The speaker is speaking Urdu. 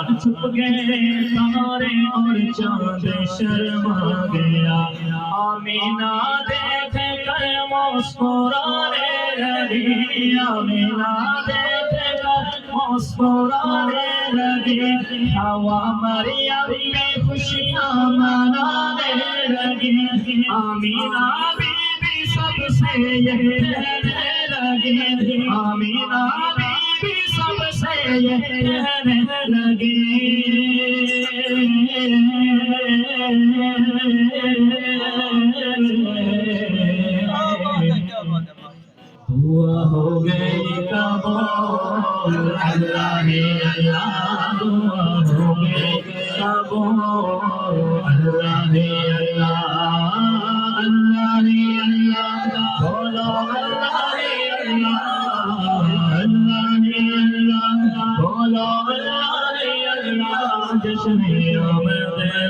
چھپ گئے تارے اور چاند شرما گیا آمینہ دیکھ کر مسکرانے لگی آمینہ دیکھ کر مسکرانے لگی حوا مریم میں خوشیاں منانے لگی آمینہ بی بی سب سے یہ کہنے لگی آمینہ بی بی سب سے یہ کہنے لگی دعا ہو گئی قبول اللہ ہی اللہ دعا ہو گئی قبول اللہ ہی اللہ اللہ ہی اللہ بولو اللہ ہی اللہ اللہ ہی اللہ بولو اللہ ہی اللہ جشن آمد